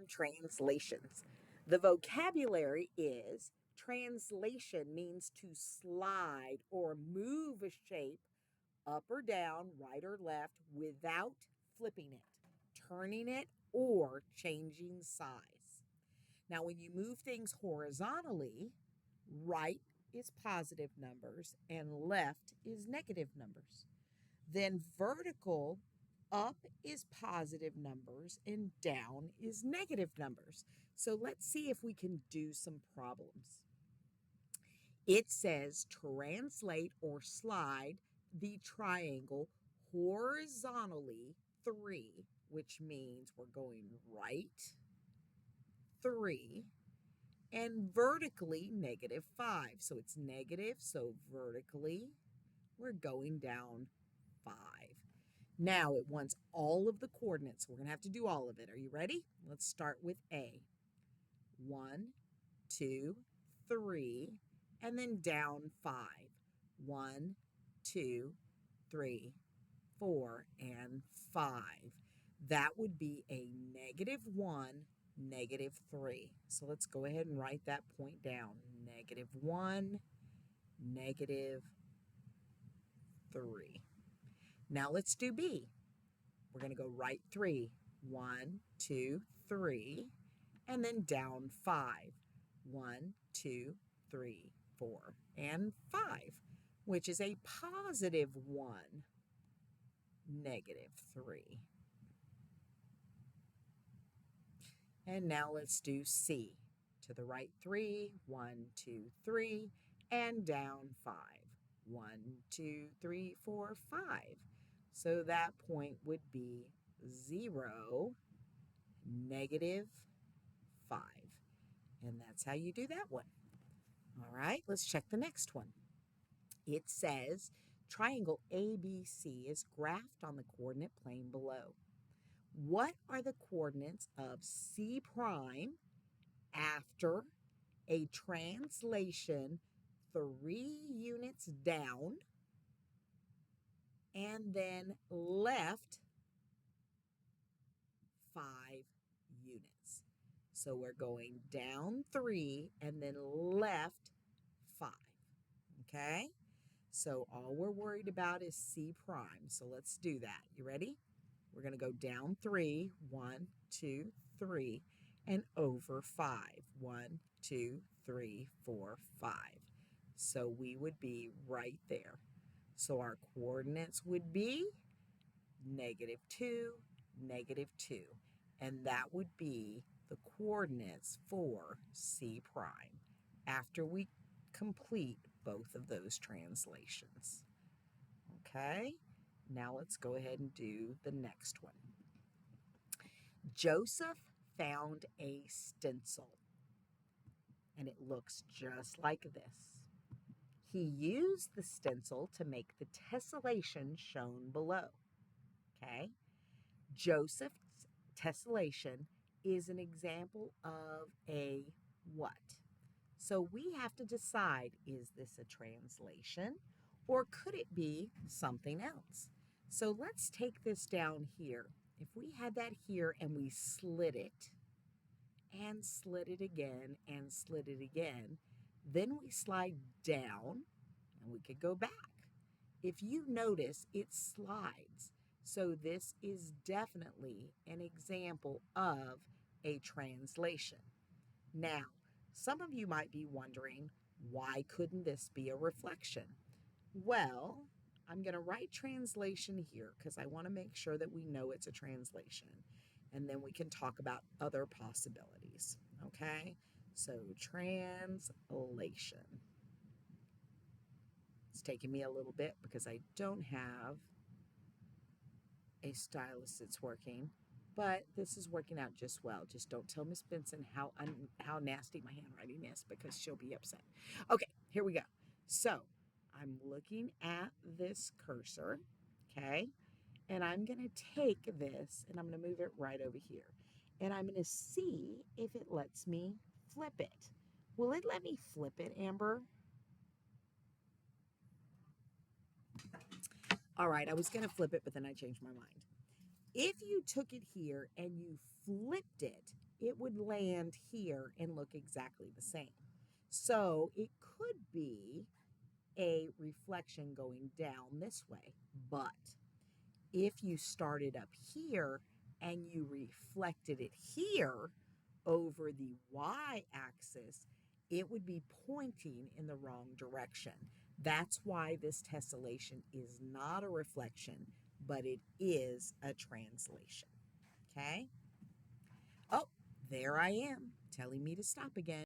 translations. The vocabulary is translation means to slide or move a shape up or down, right or left, without flipping it, turning it, or changing size. Now, when you move things horizontally, right is positive numbers and left is negative numbers. Then vertical, up is positive numbers and down is negative numbers. So let's see if we can do some problems. It says translate or slide the triangle horizontally 3, which means we're going right 3, and vertically -5. So it's negative, so vertically we're going down 5. Now it wants all of the coordinates. We're going to have to do all of it. Are you ready? Let's start with A. 1, 2, 3, and then down 5. 1, 2, 3, 4, and 5. That would be a -1, -3. So let's go ahead and write that point down. -1, -3. Now let's do B. We're going to go right 3. 1, 2, 3, and then down 5. 1, 2, 3, 4, and 5, which is a +1, -3. And now let's do C. To the right 3, 1, 2, 3, and down 5. 1, 2, 3, 4, 5. So that point would be 0, -5. And that's how you do that one. All right, let's check the next one. It says triangle ABC is graphed on the coordinate plane below. What are the coordinates of C prime after a translation 3 units down and then left 5 units? So we're going down 3 and then left 5. Okay? So all we're worried about is C prime. So let's do that. You ready? We're going to go down 3, 1, 2, 3, and over 5. 1, 2, 3, 4, 5. So we would be right there. So our coordinates would be -2, -2. And that would be the coordinates for C prime after we complete both of those translations. Okay, now let's go ahead and do the next one. Joseph found a stencil, and it looks just like this. He used the stencil to make the tessellation shown below. Okay, Joseph's tessellation is an example of a what? So we have to decide, is this a translation or could it be something else? So let's take this down here. If we had that here and we slid it and slid it again and slid it again, then we slide down and we could go back. If you notice, it slides. So this is definitely an example of a translation. Now, some of you might be wondering, why couldn't this be a reflection? Well, I'm going to write translation here because I want to make sure that we know it's a translation. And then we can talk about other possibilities. Okay? So, translation. It's taking me a little bit because I don't have a stylus that's working, but this is working out just well. Just don't tell Miss Benson how nasty my handwriting is because she'll be upset. Okay, here we go. So I'm looking at this cursor, okay, and I'm going to take this and I'm going to move it right over here, and I'm going to see if it lets me flip it. Will it let me flip it, Amber? All right, I was going to flip it, but then I changed my mind. If you took it here and you flipped it, it would land here and look exactly the same. So it could be a reflection going down this way. But if you started up here and you reflected it here over the y-axis, it would be pointing in the wrong direction. That's why this tessellation is not a reflection, but it is a translation. Okay? Oh, there I am, telling me to stop again.